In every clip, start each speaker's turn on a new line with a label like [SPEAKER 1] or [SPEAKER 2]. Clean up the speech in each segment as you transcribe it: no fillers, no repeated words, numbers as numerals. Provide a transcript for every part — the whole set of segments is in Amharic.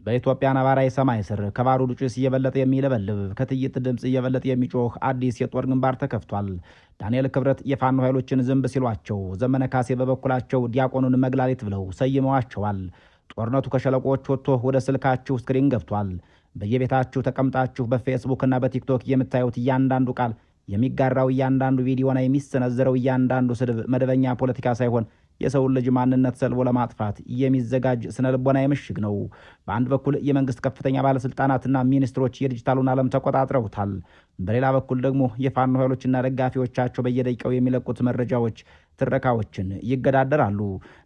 [SPEAKER 1] በኢትዮጵያ ነባራዊ ሰማይ ስር ከባሩድ ጭስ እየበለጠ የሚለበልብ ከጥይት ድምፅ እየበለጠ የሚጮህ አዲስ የጦር ግንባር ተከፍቷል። ዳንኤል ክብረት የፋኖ ኃይሎችን ዝንብ ሲሏቸው፣ ዘመነ ካሴ በበኩላቸው ዲያቆኑን መግላሊት ብለው ሰይመዋቸዋል። ጦርነቱ ከሸለቆዎች ወጥቶ ወደ ስልካችሁ ስክሪን ገብቷል። በየቤታችሁ ተቀምጣችሁ በፌስቡክና በቲክቶክ የምታዩት እያንዳንዱ ቃል፣ የሚጋራው እያንዳንዱ ቪዲዮና የሚሰነዘረው እያንዳንዱ ስድብ መደበኛ ፖለቲካ ሳይሆን የሰውን ልጅ ማንነት ሰልቦ ለማጥፋት የሚዘጋጅ ስነልቦናዊ ምሽግ ነው። በአንድ በኩል የመንግስት ከፍተኛ ባለስልጣናትና ሚኒስትሮች የዲጂታሉን ዓለም ተቆጣጥረውታል። በሌላ በኩል ደግሞ የፋኖ ኃይሎችና ደጋፊዎቻቸው በየደቂቃው የሚለቁት መረጃዎች፣ ትረካዎችን ይገዳደራሉ።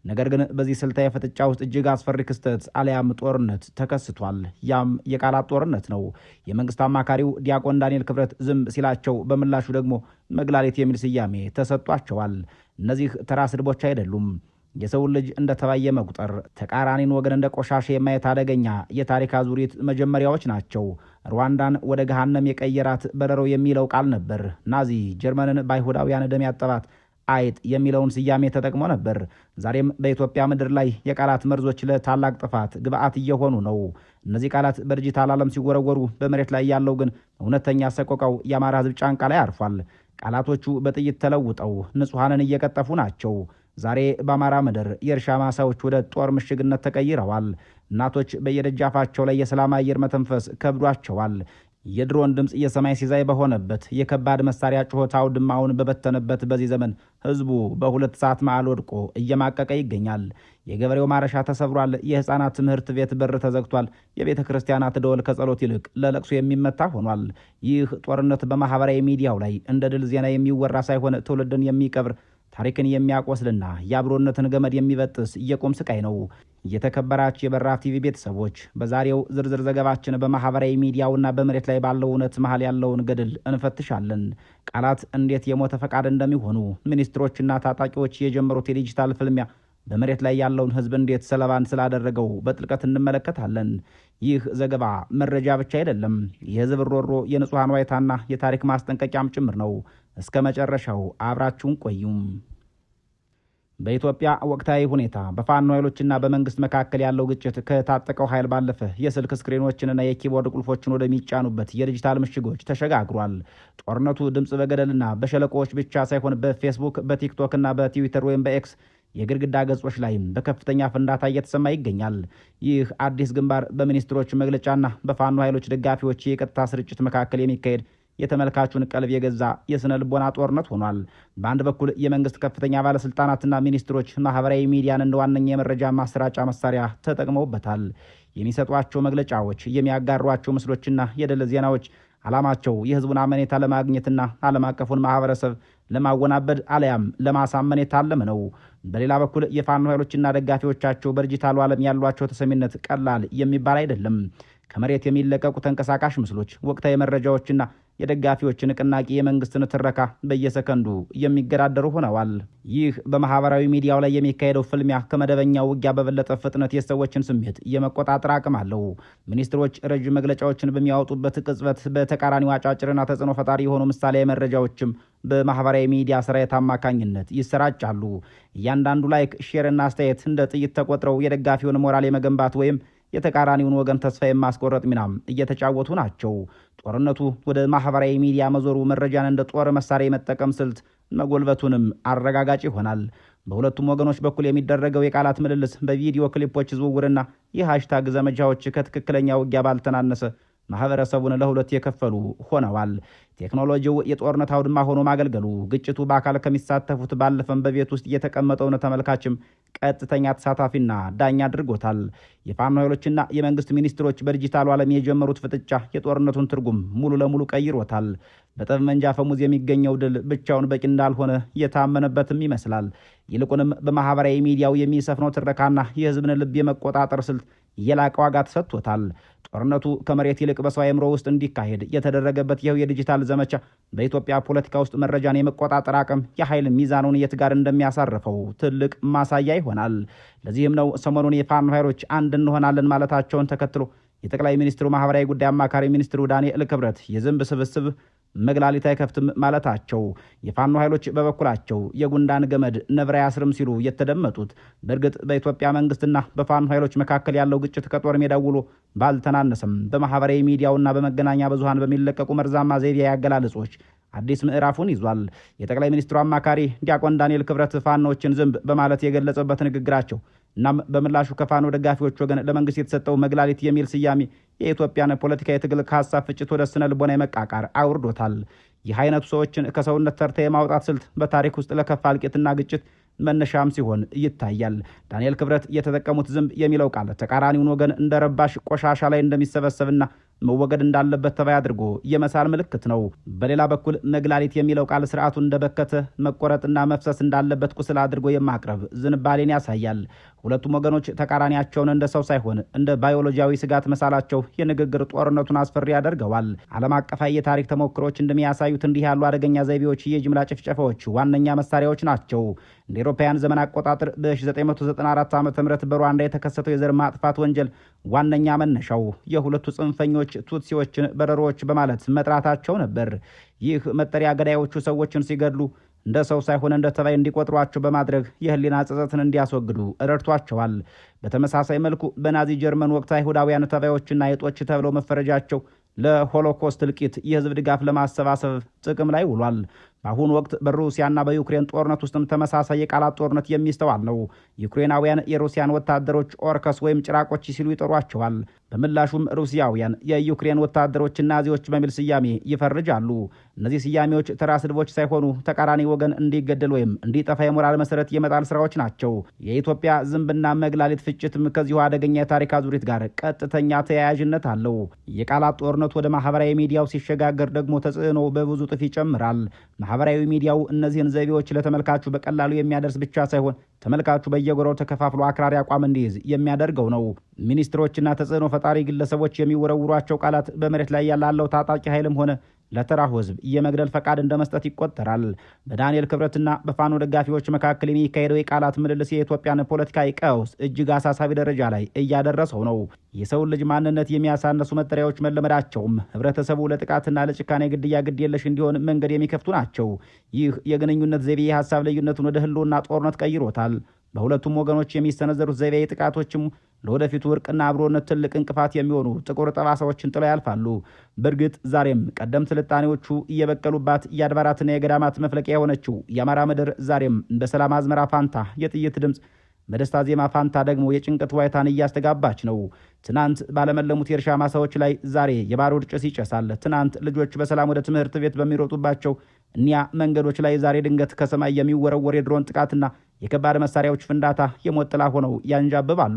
[SPEAKER 1] ነገር ግን በዚህ ስልታዊ ፍጥጫ ውስጥ እጅግ አስፈሪ ክስተት አሊያም ጦርነት ተከስቷል። ያም የቃላት ጦርነት ነው። የመንግስት አማካሪው ዲያቆን ዳንኤል ክብረት ዝም ሲላቸው፣ በምላሹ ደግሞ መግላሊት የሚል ስያሜ ተሰጥቷቸዋል። እነዚህ ተራ ስድቦች አይደሉም። የሰውን ልጅ እንደ ተባየ መቁጠር፣ ተቃራኒን ወገን እንደ ቆሻሻ የማየት አደገኛ የታሪክ አዙሪት መጀመሪያዎች ናቸው። ሩዋንዳን ወደ ገሃነም የቀየራት በረሮ የሚለው ቃል ነበር። ናዚ ጀርመንን በአይሁዳውያን ደም ያጠባት አይጥ የሚለውን ስያሜ ተጠቅሞ ነበር። ዛሬም በኢትዮጵያ ምድር ላይ የቃላት መርዞች ለታላቅ ጥፋት ግብአት እየሆኑ ነው። እነዚህ ቃላት በዲጂታል ዓለም ሲወረወሩ፣ በመሬት ላይ ያለው ግን እውነተኛ ሰቆቃው የአማራ ሕዝብ ጫንቃ ላይ አርፏል። ቃላቶቹ በጥይት ተለውጠው ንጹሐንን እየቀጠፉ ናቸው። ዛሬ በአማራ ምድር የእርሻ ማሳዎች ወደ ጦር ምሽግነት ተቀይረዋል። እናቶች በየደጃፋቸው ላይ የሰላም አየር መተንፈስ ከብዷቸዋል። የድሮን ድምፅ የሰማይ ሲሳይ በሆነበት፣ የከባድ መሳሪያ ጩኸት አውድማውን በበተነበት በዚህ ዘመን ህዝቡ በሁለት ሰዓት መዓል ወድቆ እየማቀቀ ይገኛል። የገበሬው ማረሻ ተሰብሯል። የህፃናት ትምህርት ቤት በር ተዘግቷል። የቤተ ክርስቲያናት ደወል ከጸሎት ይልቅ ለለቅሶ የሚመታ ሆኗል። ይህ ጦርነት በማህበራዊ ሚዲያው ላይ እንደ ድል ዜና የሚወራ ሳይሆን ትውልድን የሚቀብር፣ ታሪክን የሚያቆስልና የአብሮነትን ገመድ የሚበጥስ የቁም ስቃይ ነው። የተከበራችሁ የበራፍ ቲቪ ቤተሰቦች፣ በዛሬው ዝርዝር ዘገባችን በማህበራዊ ሚዲያውና በመሬት ላይ ባለው እውነት መሃል ያለውን ገድል እንፈትሻለን። ቃላት እንዴት የሞተ ፈቃድ እንደሚሆኑ፣ ሚኒስትሮችና ታጣቂዎች የጀመሩት የዲጂታል ፍልሚያ በመሬት ላይ ያለውን ህዝብ እንዴት ሰለባን ስላደረገው በጥልቀት እንመለከታለን። ይህ ዘገባ መረጃ ብቻ አይደለም፣ የህዝብ ሮሮ፣ የንጹሐን ዋይታና የታሪክ ማስጠንቀቂያም ጭምር ነው። እስከ መጨረሻው አብራችሁን ቆዩም። በኢትዮጵያ ወቅታዊ ሁኔታ በፋኖ ኃይሎችና በመንግስት መካከል ያለው ግጭት ከታጠቀው ኃይል ባለፈ የስልክ ስክሪኖችንና የኪቦርድ ቁልፎችን ወደሚጫኑበት የዲጂታል ምሽጎች ተሸጋግሯል። ጦርነቱ ድምፅ በገደልና በሸለቆዎች ብቻ ሳይሆን በፌስቡክ፣ በቲክቶክና በትዊተር ወይም በኤክስ የግድግዳ ገጾች ላይም በከፍተኛ ፍንዳታ እየተሰማ ይገኛል። ይህ አዲስ ግንባር በሚኒስትሮች መግለጫና በፋኖ ኃይሎች ደጋፊዎች የቀጥታ ስርጭት መካከል የሚካሄድ የተመልካቹን ቀልብ የገዛ የስነ ልቦና ጦርነት ሆኗል። በአንድ በኩል የመንግስት ከፍተኛ ባለስልጣናትና ሚኒስትሮች ማህበራዊ ሚዲያን እንደ ዋነኛ የመረጃ ማሰራጫ መሳሪያ ተጠቅመውበታል። የሚሰጧቸው መግለጫዎች፣ የሚያጋሯቸው ምስሎችና የድል ዜናዎች ዓላማቸው የህዝቡን አመኔታ ለማግኘትና ዓለም አቀፉን ማህበረሰብ ለማወናበድ አለያም ለማሳመን የታለመ ነው። በሌላ በኩል የፋኖ ኃይሎችና ደጋፊዎቻቸው በዲጂታሉ ዓለም ያሏቸው ተሰሚነት ቀላል የሚባል አይደለም። ከመሬት የሚለቀቁ ተንቀሳቃሽ ምስሎች፣ ወቅታዊ መረጃዎችና የደጋፊዎች ንቅናቄ የመንግስትን ትረካ በየሰከንዱ የሚገዳደሩ ሆነዋል። ይህ በማህበራዊ ሚዲያው ላይ የሚካሄደው ፍልሚያ ከመደበኛው ውጊያ በበለጠ ፍጥነት የሰዎችን ስሜት የመቆጣጠር አቅም አለው። ሚኒስትሮች ረጅም መግለጫዎችን በሚያወጡበት ቅጽበት በተቃራኒው አጫጭርና ተጽዕኖ ፈጣሪ የሆኑ ምሳሌያዊ መረጃዎችም በማህበራዊ ሚዲያ ሰራዊት አማካኝነት ይሰራጫሉ። እያንዳንዱ ላይክ፣ ሼርና አስተያየት እንደ ጥይት ተቆጥረው የደጋፊውን ሞራል የመገንባት ወይም የተቃራኒውን ወገን ተስፋ የማስቆረጥ ሚናም እየተጫወቱ ናቸው። ጦርነቱ ወደ ማህበራዊ ሚዲያ መዞሩ መረጃን እንደ ጦር መሳሪያ የመጠቀም ስልት መጎልበቱንም አረጋጋጭ ይሆናል። በሁለቱም ወገኖች በኩል የሚደረገው የቃላት ምልልስ፣ በቪዲዮ ክሊፖች ዝውውርና የሃሽታግ ዘመቻዎች ከትክክለኛ ውጊያ ባልተናነሰ ማህበረሰቡን ለሁለት የከፈሉ ሆነዋል። ቴክኖሎጂው የጦርነት አውድማ ሆኖ ማገልገሉ ግጭቱ በአካል ከሚሳተፉት ባለፈም በቤት ውስጥ የተቀመጠውን ተመልካችም ቀጥተኛ ተሳታፊና ዳኛ አድርጎታል። የፋኖ ኃይሎችና የመንግስት ሚኒስትሮች በዲጂታሉ ዓለም የጀመሩት ፍጥጫ የጦርነቱን ትርጉም ሙሉ ለሙሉ ቀይሮታል። በጠመንጃ ፈሙዝ የሚገኘው ድል ብቻውን በቂ እንዳልሆነ የታመነበትም ይመስላል። ይልቁንም በማህበራዊ ሚዲያው የሚሰፍነው ትረካና የህዝብን ልብ የመቆጣጠር ስልት የላቀ ዋጋ ተሰጥቶታል። ጦርነቱ ከመሬት ይልቅ በሰው አእምሮ ውስጥ እንዲካሄድ የተደረገበት ይኸው የዲጂታል ዘመቻ በኢትዮጵያ ፖለቲካ ውስጥ መረጃን የመቆጣጠር አቅም የኃይል ሚዛኑን የት ጋር እንደሚያሳርፈው ትልቅ ማሳያ ይሆናል። ለዚህም ነው ሰሞኑን የፋኖ ኃይሎች አንድ እንሆናለን ማለታቸውን ተከትሎ የጠቅላይ ሚኒስትሩ ማህበራዊ ጉዳይ አማካሪ ሚኒስትሩ ዳንኤል ክብረት የዝንብ ስብስብ መግላሊት አይከፍትም ማለታቸው፣ የፋኖ ኃይሎች በበኩላቸው የጉንዳን ገመድ ነብር አያስርም ሲሉ የተደመጡት በእርግጥ በኢትዮጵያ መንግስትና በፋኖ ኃይሎች መካከል ያለው ግጭት ከጦር ሜዳ ውሎ ባልተናነሰም በማህበራዊ ሚዲያውና በመገናኛ ብዙሃን በሚለቀቁ መርዛማ ዘይቤ ያገላለጾች አዲስ ምዕራፉን ይዟል። የጠቅላይ ሚኒስትሩ አማካሪ ዲያቆን ዳንኤል ክብረት ፋኖችን ዝንብ በማለት የገለጸበት ንግግራቸው እናም በምላሹ ከፋኖ ደጋፊዎች ወገን ለመንግስት የተሰጠው መግላሊት የሚል ስያሜ የኢትዮጵያን ፖለቲካዊ ትግል ከሀሳብ ፍጭት ወደ ስነ ልቦና መቃቃር አውርዶታል። ይህ አይነቱ ሰዎችን ከሰውነት ተርታ የማውጣት ስልት በታሪክ ውስጥ ለከፋ እልቂትና ግጭት መነሻም ሲሆን ይታያል። ዳንኤል ክብረት የተጠቀሙት ዝንብ የሚለው ቃል ተቃራኒውን ወገን እንደ ረባሽ ቆሻሻ ላይ እንደሚሰበሰብና መወገድ እንዳለበት ተባይ አድርጎ የመሳል ምልክት ነው። በሌላ በኩል መግላሊት የሚለው ቃል ስርዓቱን እንደበከተ መቆረጥና መፍሰስ እንዳለበት ቁስል አድርጎ የማቅረብ ዝንባሌን ያሳያል። ሁለቱም ወገኖች ተቃራኒያቸውን እንደ ሰው ሳይሆን እንደ ባዮሎጂያዊ ስጋት መሳላቸው የንግግር ጦርነቱን አስፈሪ ያደርገዋል። ዓለም አቀፋዊ የታሪክ ተሞክሮች እንደሚያሳዩት እንዲህ ያሉ አደገኛ ዘይቤዎች የጅምላ ጭፍጨፋዎች ዋነኛ መሳሪያዎች ናቸው። እንደ አውሮፓውያን ዘመን አቆጣጠር በ1994 ዓ.ም በሩዋንዳ የተከሰተው የዘር ማጥፋት ወንጀል ዋነኛ መነሻው የሁለቱ ጽንፈኞች ቱትሲዎችን በረሮዎች በማለት መጥራታቸው ነበር። ይህ መጠሪያ ገዳዮቹ ሰዎችን ሲገድሉ እንደ ሰው ሳይሆን እንደ ተባይ እንዲቆጥሯቸው በማድረግ የህሊና ጸጸትን እንዲያስወግዱ ረድቷቸዋል። በተመሳሳይ መልኩ በናዚ ጀርመን ወቅት አይሁዳውያን ተባዮችና አይጦች ተብለው መፈረጃቸው ለሆሎኮስት እልቂት የህዝብ ድጋፍ ለማሰባሰብ ጥቅም ላይ ውሏል። በአሁኑ ወቅት በሩሲያና በዩክሬን ጦርነት ውስጥም ተመሳሳይ የቃላት ጦርነት የሚስተዋል ነው። ዩክሬናውያን የሩሲያን ወታደሮች ኦርከስ ወይም ጭራቆች ሲሉ ይጠሯቸዋል። በምላሹም ሩሲያውያን የዩክሬን ወታደሮች ናዚዎች በሚል ስያሜ ይፈርጃሉ። እነዚህ ስያሜዎች ተራ ስድቦች ሳይሆኑ ተቃራኒ ወገን እንዲገደል ወይም እንዲጠፋ የሞራል መሰረት የመጣል ስራዎች ናቸው። የኢትዮጵያ ዝንብና መግላሊት ፍጭትም ከዚሁ አደገኛ የታሪክ አዙሪት ጋር ቀጥተኛ ተያያዥነት አለው። የቃላት ጦርነቱ ወደ ማህበራዊ ሚዲያው ሲሸጋገር ደግሞ ተጽዕኖ በብዙ ጥፍ ይጨምራል። ማህበራዊ ሚዲያው እነዚህን ዘይቤዎች ለተመልካቹ በቀላሉ የሚያደርስ ብቻ ሳይሆን ተመልካቹ በየጎራው ተከፋፍሎ አክራሪ አቋም እንዲይዝ የሚያደርገው ነው። ሚኒስትሮችና ተጽዕኖ ፈጣሪ ግለሰቦች የሚወረውሯቸው ቃላት በመሬት ላይ ያላለው ታጣቂ ኃይልም ሆነ ለተራው ህዝብ የመግደል ፈቃድ እንደመስጠት ይቆጠራል። በዳንኤል ክብረትና በፋኖ ደጋፊዎች መካከል የሚካሄደው የቃላት ምልልስ የኢትዮጵያን ፖለቲካዊ ቀውስ እጅግ አሳሳቢ ደረጃ ላይ እያደረሰው ነው። የሰውን ልጅ ማንነት የሚያሳነሱ መጠሪያዎች መለመዳቸውም ህብረተሰቡ ለጥቃትና ለጭካኔ ግድያ ግድ የለሽ እንዲሆን መንገድ የሚከፍቱ ናቸው። ይህ የግንኙነት ዘይቤ የሀሳብ ልዩነቱን ወደ ህልውና ጦርነት ቀይሮታል። በሁለቱም ወገኖች የሚሰነዘሩት ዘይቤ ጥቃቶችም ለወደፊቱ እርቅና አብሮነት ትልቅ እንቅፋት የሚሆኑ ጥቁር ጠባሳዎችን ጥለው ያልፋሉ። በእርግጥ ዛሬም ቀደምት ስልጣኔዎቹ እየበቀሉባት የአድባራትና የገዳማት መፍለቂያ የሆነችው የአማራ ምድር ዛሬም በሰላም አዝመራ ፋንታ የጥይት ድምፅ፣ በደስታ ዜማ ፋንታ ደግሞ የጭንቀት ዋይታን እያስተጋባች ነው። ትናንት ባለመለሙት የእርሻ ማሳዎች ላይ ዛሬ የባሩድ ጭስ ይጨሳል። ትናንት ልጆች በሰላም ወደ ትምህርት ቤት በሚሮጡባቸው እኒያ መንገዶች ላይ ዛሬ ድንገት ከሰማይ የሚወረወር የድሮን ጥቃትና የከባድ መሳሪያዎች ፍንዳታ የሞት ጥላ ሆነው ያንዣብባሉ።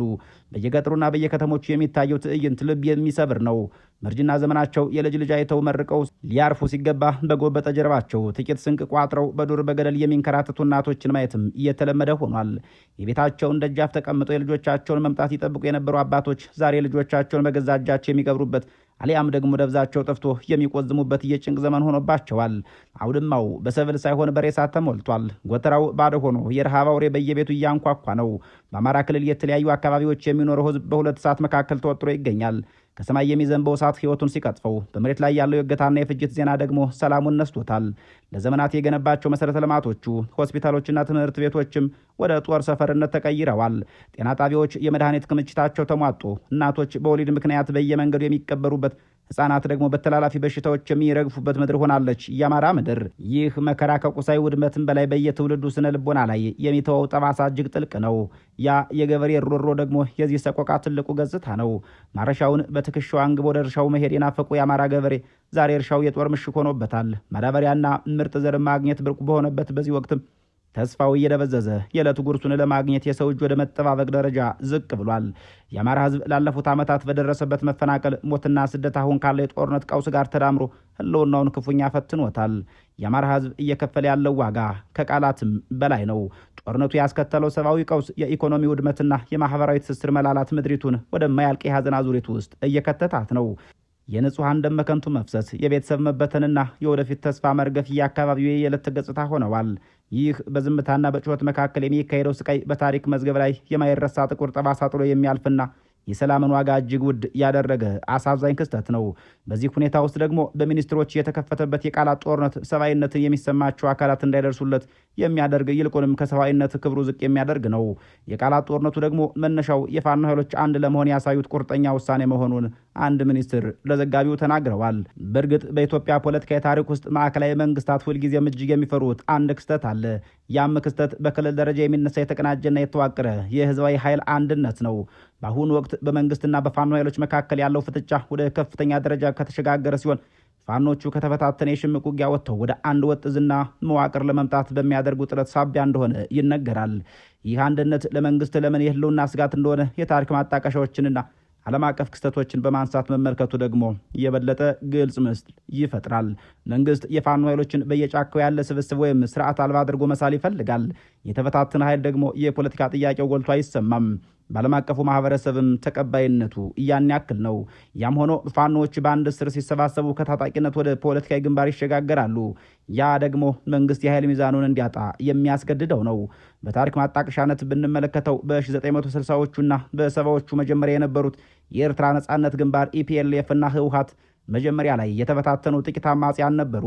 [SPEAKER 1] በየገጠሩና በየከተሞቹ የሚታየው ትዕይንት ልብ የሚሰብር ነው። መርጅና ዘመናቸው የልጅ ልጅ አይተው መርቀው ሊያርፉ ሲገባ በጎበጠ ጀርባቸው ጥቂት ስንቅ ቋጥረው በዱር በገደል የሚንከራተቱ እናቶችን ማየትም እየተለመደ ሆኗል። የቤታቸውን ደጃፍ ተቀምጠው የልጆቻቸውን መምጣት ይጠብቁ የነበሩ አባቶች ዛሬ ልጆቻቸውን በገዛ እጃቸው የሚቀብሩበት አሊያም ደግሞ ደብዛቸው ጠፍቶ የሚቆዝሙበት የጭንቅ ዘመን ሆኖባቸዋል። አውድማው በሰብል ሳይሆን በሬሳ ተሞልቷል። ጎተራው ባዶ ሆኖ የረሃብ አውሬ በየቤቱ እያንኳኳ ነው። በአማራ ክልል የተለያዩ አካባቢዎች የሚኖረው ሕዝብ በሁለት እሳት መካከል ተወጥሮ ይገኛል። ከሰማይ የሚዘንበው እሳት ሕይወቱን ሲቀጥፈው፣ በመሬት ላይ ያለው የእገታና የፍጅት ዜና ደግሞ ሰላሙን ነስቶታል። ለዘመናት የገነባቸው መሰረተ ልማቶቹ ሆስፒታሎችና ትምህርት ቤቶችም ወደ ጦር ሰፈርነት ተቀይረዋል። ጤና ጣቢያዎች የመድኃኒት ክምችታቸው ተሟጦ እናቶች በወሊድ ምክንያት በየመንገዱ የሚቀበሩበት፣ ሕፃናት ደግሞ በተላላፊ በሽታዎች የሚረግፉበት ምድር ሆናለች የአማራ ምድር። ይህ መከራ ከቁሳዊ ውድመትም በላይ በየትውልዱ ስነ ልቦና ላይ የሚተወው ጠባሳ እጅግ ጥልቅ ነው። ያ የገበሬ ሮሮ ደግሞ የዚህ ሰቆቃ ትልቁ ገጽታ ነው። ማረሻውን በትከሻው አንግቦ ወደ እርሻው መሄድ የናፈቁ የአማራ ገበሬ ዛሬ እርሻው የጦር ምሽግ ሆኖበታል። ማዳበሪያና ምርጥ ዘር ማግኘት ብርቁ በሆነበት በዚህ ወቅትም ተስፋው እየደበዘዘ የዕለት ጉርሱን ለማግኘት የሰው እጅ ወደ መጠባበቅ ደረጃ ዝቅ ብሏል። የአማራ ሕዝብ ላለፉት ዓመታት በደረሰበት መፈናቀል፣ ሞትና ስደት አሁን ካለ የጦርነት ቀውስ ጋር ተዳምሮ ህልውናውን ክፉኛ ፈትኖታል። የአማራ ሕዝብ እየከፈለ ያለው ዋጋ ከቃላትም በላይ ነው። ጦርነቱ ያስከተለው ሰብአዊ ቀውስ፣ የኢኮኖሚ ውድመትና የማህበራዊ ትስስር መላላት ምድሪቱን ወደማያልቅ የሐዘን አዙሪት ውስጥ እየከተታት ነው። የንጹሐን ደም በከንቱ መፍሰስ፣ የቤተሰብ መበተንና የወደፊት ተስፋ መርገፍ የአካባቢው የዕለት ገጽታ ሆነዋል። ይህ በዝምታና በጩኸት መካከል የሚካሄደው ስቃይ በታሪክ መዝገብ ላይ የማይረሳ ጥቁር ጠባሳ ጥሎ የሚያልፍና የሰላምን ዋጋ እጅግ ውድ ያደረገ አሳዛኝ ክስተት ነው። በዚህ ሁኔታ ውስጥ ደግሞ በሚኒስትሮች የተከፈተበት የቃላት ጦርነት ሰብአዊነትን የሚሰማቸው አካላት እንዳይደርሱለት የሚያደርግ ይልቁንም ከሰብአዊነት ክብሩ ዝቅ የሚያደርግ ነው። የቃላት ጦርነቱ ደግሞ መነሻው የፋኖ ኃይሎች አንድ ለመሆን ያሳዩት ቁርጠኛ ውሳኔ መሆኑን አንድ ሚኒስትር ለዘጋቢው ተናግረዋል። በእርግጥ በኢትዮጵያ ፖለቲካዊ ታሪክ ውስጥ ማዕከላዊ መንግስታት ሁልጊዜም እጅግ የሚፈሩት አንድ ክስተት አለ። ያም ክስተት በክልል ደረጃ የሚነሳ የተቀናጀና የተዋቀረ የህዝባዊ ኃይል አንድነት ነው። በአሁኑ ወቅት በመንግስትና በፋኖ ኃይሎች መካከል ያለው ፍጥጫ ወደ ከፍተኛ ደረጃ ከተሸጋገረ ሲሆን ፋኖቹ ከተበታተነ የሽምቅ ውጊያ ወጥተው ወደ አንድ ወጥ እዝና መዋቅር ለመምጣት በሚያደርጉ ጥረት ሳቢያ እንደሆነ ይነገራል። ይህ አንድነት ለመንግስት ለምን የህልውና ስጋት እንደሆነ የታሪክ ማጣቀሻዎችንና ዓለም አቀፍ ክስተቶችን በማንሳት መመልከቱ ደግሞ የበለጠ ግልጽ ምስል ይፈጥራል። መንግስት የፋኖ ኃይሎችን በየጫካው ያለ ስብስብ ወይም ስርዓት አልባ አድርጎ መሳል ይፈልጋል። የተበታተነ ኃይል ደግሞ የፖለቲካ ጥያቄው ጎልቶ አይሰማም። በዓለም አቀፉ ማህበረሰብም ተቀባይነቱ ያን ያክል ነው። ያም ሆኖ ፋኖዎች በአንድ ስር ሲሰባሰቡ ከታጣቂነት ወደ ፖለቲካዊ ግንባር ይሸጋገራሉ። ያ ደግሞ መንግስት የኃይል ሚዛኑን እንዲያጣ የሚያስገድደው ነው። በታሪክ ማጣቀሻነት ብንመለከተው በ1960ዎቹና በሰባዎቹ መጀመሪያ የነበሩት የኤርትራ ነጻነት ግንባር ኢፒኤልኤፍ እና ህወሓት መጀመሪያ ላይ የተበታተኑ ጥቂት አማጽያን ነበሩ።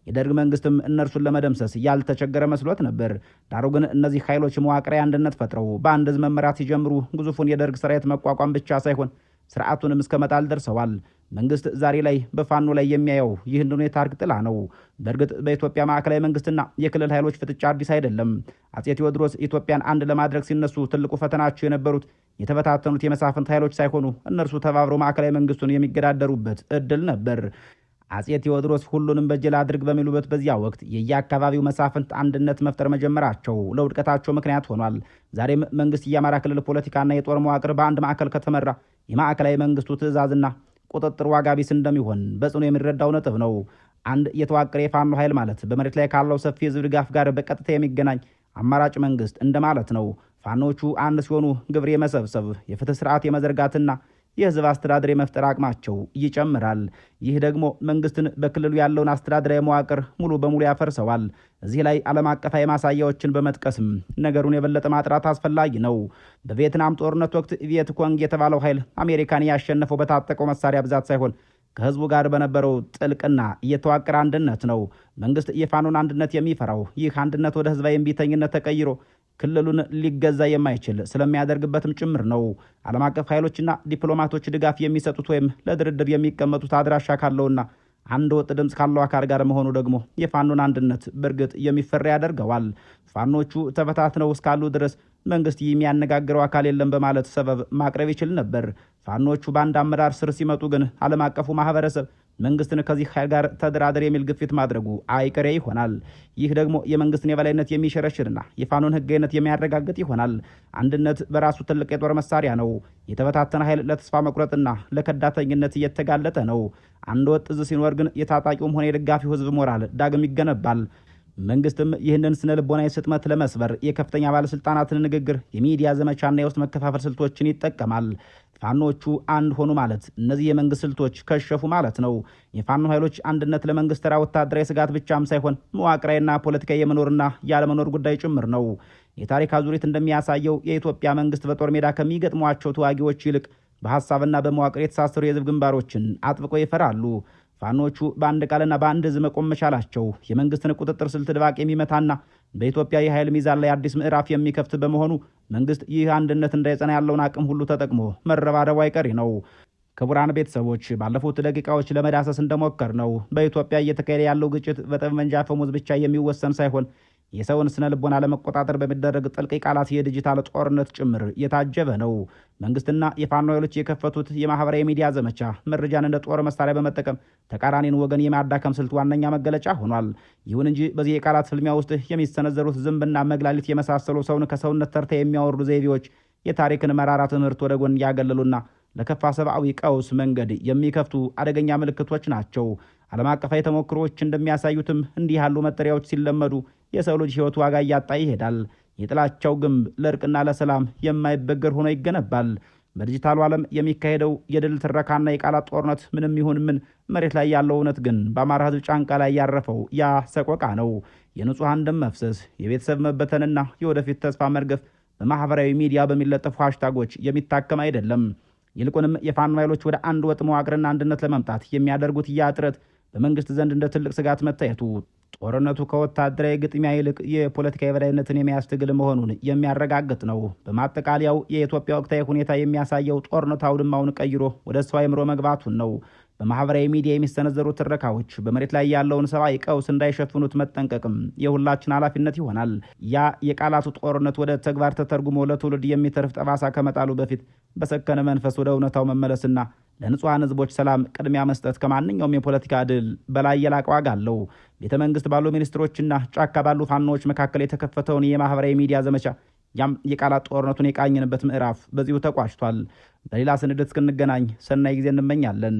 [SPEAKER 1] የደርግ መንግስትም እነርሱን ለመደምሰስ ያልተቸገረ መስሎት ነበር። ዳሩ ግን እነዚህ ኃይሎች መዋቅራዊ አንድነት ፈጥረው በአንድ ህዝብ መመራት ሲጀምሩ ግዙፉን የደርግ ሰራዊት መቋቋም ብቻ ሳይሆን ስርዓቱንም እስከ መጣል ደርሰዋል። መንግስት ዛሬ ላይ በፋኖ ላይ የሚያየው ይህንን የታሪክ ጥላ ነው። በእርግጥ በኢትዮጵያ ማዕከላዊ መንግስትና የክልል ኃይሎች ፍጥጫ አዲስ አይደለም። አጼ ቴዎድሮስ ኢትዮጵያን አንድ ለማድረግ ሲነሱ ትልቁ ፈተናቸው የነበሩት የተበታተኑት የመሳፍንት ኃይሎች ሳይሆኑ እነርሱ ተባብረው ማዕከላዊ መንግስቱን የሚገዳደሩበት እድል ነበር። አጼ ቴዎድሮስ ሁሉንም በጀል አድርግ በሚሉበት በዚያ ወቅት የየአካባቢው መሳፍንት አንድነት መፍጠር መጀመራቸው ለውድቀታቸው ምክንያት ሆኗል። ዛሬም መንግስት የአማራ ክልል ፖለቲካና የጦር መዋቅር በአንድ ማዕከል ከተመራ የማዕከላዊ መንግስቱ ትዕዛዝና ቁጥጥር ዋጋ ቢስ እንደሚሆን በጽኑ የሚረዳው ነጥብ ነው። አንድ የተዋቀረ የፋኖ ኃይል ማለት በመሬት ላይ ካለው ሰፊ ህዝብ ድጋፍ ጋር በቀጥታ የሚገናኝ አማራጭ መንግስት እንደማለት ነው። ፋኖቹ አንድ ሲሆኑ ግብር የመሰብሰብ የፍትህ ስርዓት የመዘርጋትና የህዝብ አስተዳደር የመፍጠር አቅማቸው ይጨምራል። ይህ ደግሞ መንግስትን በክልሉ ያለውን አስተዳደራዊ መዋቅር ሙሉ በሙሉ ያፈርሰዋል። እዚህ ላይ ዓለም አቀፋዊ ማሳያዎችን በመጥቀስም ነገሩን የበለጠ ማጥራት አስፈላጊ ነው። በቪየትናም ጦርነት ወቅት ቪየት ኮንግ የተባለው ኃይል አሜሪካን ያሸነፈው በታጠቀው መሳሪያ ብዛት ሳይሆን ከህዝቡ ጋር በነበረው ጥልቅና እየተዋቀረ አንድነት ነው። መንግስት የፋኖን አንድነት የሚፈራው ይህ አንድነት ወደ ህዝባዊ እምቢተኝነት ተቀይሮ ክልሉን ሊገዛ የማይችል ስለሚያደርግበትም ጭምር ነው። ዓለም አቀፍ ኃይሎችና ዲፕሎማቶች ድጋፍ የሚሰጡት ወይም ለድርድር የሚቀመጡት አድራሻ ካለውና አንድ ወጥ ድምፅ ካለው አካል ጋር መሆኑ ደግሞ የፋኖን አንድነት በእርግጥ የሚፈራ ያደርገዋል። ፋኖቹ ተበታትነው እስካሉ ድረስ መንግስት የሚያነጋግረው አካል የለም በማለት ሰበብ ማቅረብ ይችል ነበር። ፋኖቹ በአንድ አመራር ስር ሲመጡ ግን ዓለም አቀፉ ማህበረሰብ መንግስትን ከዚህ ኃይል ጋር ተደራደር የሚል ግፊት ማድረጉ አይቀሬ ይሆናል። ይህ ደግሞ የመንግስትን የበላይነት የሚሸረሽርና የፋኖን ህጋዊነት የሚያረጋግጥ ይሆናል። አንድነት በራሱ ትልቅ የጦር መሳሪያ ነው። የተበታተነ ኃይል ለተስፋ መቁረጥና ለከዳተኝነት እየተጋለጠ ነው። አንድ ወጥ እዝ ሲኖር ግን የታጣቂውም ሆነ የደጋፊው ህዝብ ሞራል ዳግም ይገነባል። መንግስትም ይህንን ስነ ልቦናዊ ስጥመት ለመስበር የከፍተኛ ባለስልጣናትን ንግግር፣ የሚዲያ ዘመቻና የውስጥ መከፋፈል ስልቶችን ይጠቀማል። ፋኖቹ አንድ ሆኑ ማለት እነዚህ የመንግስት ስልቶች ከሸፉ ማለት ነው። የፋኖ ኃይሎች አንድነት ለመንግስት ተራ ወታደራዊ ስጋት ብቻም ሳይሆን መዋቅራዊና ፖለቲካዊ የመኖርና ያለመኖር ጉዳይ ጭምር ነው። የታሪክ አዙሪት እንደሚያሳየው የኢትዮጵያ መንግስት በጦር ሜዳ ከሚገጥሟቸው ተዋጊዎች ይልቅ በሐሳብና በመዋቅር የተሳሰሩ የህዝብ ግንባሮችን አጥብቆ ይፈራሉ። ፋኖቹ በአንድ ቃልና በአንድ ህዝብ መቆም መቻላቸው የመንግስትን ቁጥጥር ስልት ድባቅ የሚመታና በኢትዮጵያ የኃይል ሚዛን ላይ አዲስ ምዕራፍ የሚከፍት በመሆኑ መንግስት ይህ አንድነት እንዳይጸና ያለውን አቅም ሁሉ ተጠቅሞ መረባረቡ አይቀሬ ነው። ክቡራን ቤተሰቦች፣ ባለፉት ደቂቃዎች ለመዳሰስ እንደሞከር ነው በኢትዮጵያ እየተካሄደ ያለው ግጭት በጠመንጃ አፈሙዝ ብቻ የሚወሰን ሳይሆን የሰውን ስነ ልቦና ለመቆጣጠር በሚደረግ ጥልቅ ቃላት የዲጂታል ጦርነት ጭምር የታጀበ ነው። መንግስትና የፋኖ ኃይሎች የከፈቱት የማህበራዊ ሚዲያ ዘመቻ መረጃን እንደ ጦር መሳሪያ በመጠቀም ተቃራኒን ወገን የማዳከም ስልት ዋነኛ መገለጫ ሆኗል። ይሁን እንጂ በዚህ የቃላት ፍልሚያ ውስጥ የሚሰነዘሩት ዝንብና መግላሊት የመሳሰሉ ሰውን ከሰውነት ተርታ የሚያወርዱ ዘይቤዎች የታሪክን መራራ ትምህርት ወደ ጎን ያገለሉና ለከፋ ሰብአዊ ቀውስ መንገድ የሚከፍቱ አደገኛ ምልክቶች ናቸው። ዓለም አቀፋዊ ተሞክሮዎች እንደሚያሳዩትም እንዲህ ያሉ መጠሪያዎች ሲለመዱ የሰው ልጅ ህይወት ዋጋ እያጣ ይሄዳል። የጥላቻው ግንብ ለእርቅና ለሰላም የማይበገር ሆኖ ይገነባል። በዲጂታሉ ዓለም የሚካሄደው የድል ትረካና የቃላት ጦርነት ምንም ይሁን ምን መሬት ላይ ያለው እውነት ግን በአማራ ህዝብ ጫንቃ ላይ ያረፈው ያ ሰቆቃ ነው። የንጹሐን ደም መፍሰስ፣ የቤተሰብ መበተንና የወደፊት ተስፋ መርገፍ በማህበራዊ ሚዲያ በሚለጠፉ ሃሽታጎች የሚታከም አይደለም። ይልቁንም የፋኖ ኃይሎች ወደ አንድ ወጥ መዋቅርና አንድነት ለመምጣት የሚያደርጉት ያ ጥረት በመንግስት ዘንድ እንደ ትልቅ ስጋት መታየቱ ጦርነቱ ከወታደራዊ ግጥሚያ ይልቅ የፖለቲካ የበላይነትን የሚያስ ትግል መሆኑን የሚያረጋግጥ ነው። በማጠቃለያው የኢትዮጵያ ወቅታዊ ሁኔታ የሚያሳየው ጦርነቱ አውድማውን ቀይሮ ወደ ሰው አእምሮ መግባቱን ነው። በማህበራዊ ሚዲያ የሚሰነዘሩ ትረካዎች በመሬት ላይ ያለውን ሰብአዊ ቀውስ እንዳይሸፍኑት መጠንቀቅም የሁላችን ኃላፊነት ይሆናል። ያ የቃላቱ ጦርነት ወደ ተግባር ተተርጉሞ ለትውልድ የሚተርፍ ጠባሳ ከመጣሉ በፊት በሰከነ መንፈስ ወደ እውነታው መመለስና ለንጹሐን ህዝቦች ሰላም ቅድሚያ መስጠት ከማንኛውም የፖለቲካ ድል በላይ የላቀ ዋጋ አለው። ቤተ መንግስት ባሉ ሚኒስትሮችና ጫካ ባሉ ፋኖዎች መካከል የተከፈተውን የማህበራዊ ሚዲያ ዘመቻ ያም የቃላት ጦርነቱን የቃኘንበት ምዕራፍ በዚሁ ተቋጭቷል። በሌላ ስንድት እስክንገናኝ ሰናይ ጊዜ እንመኛለን።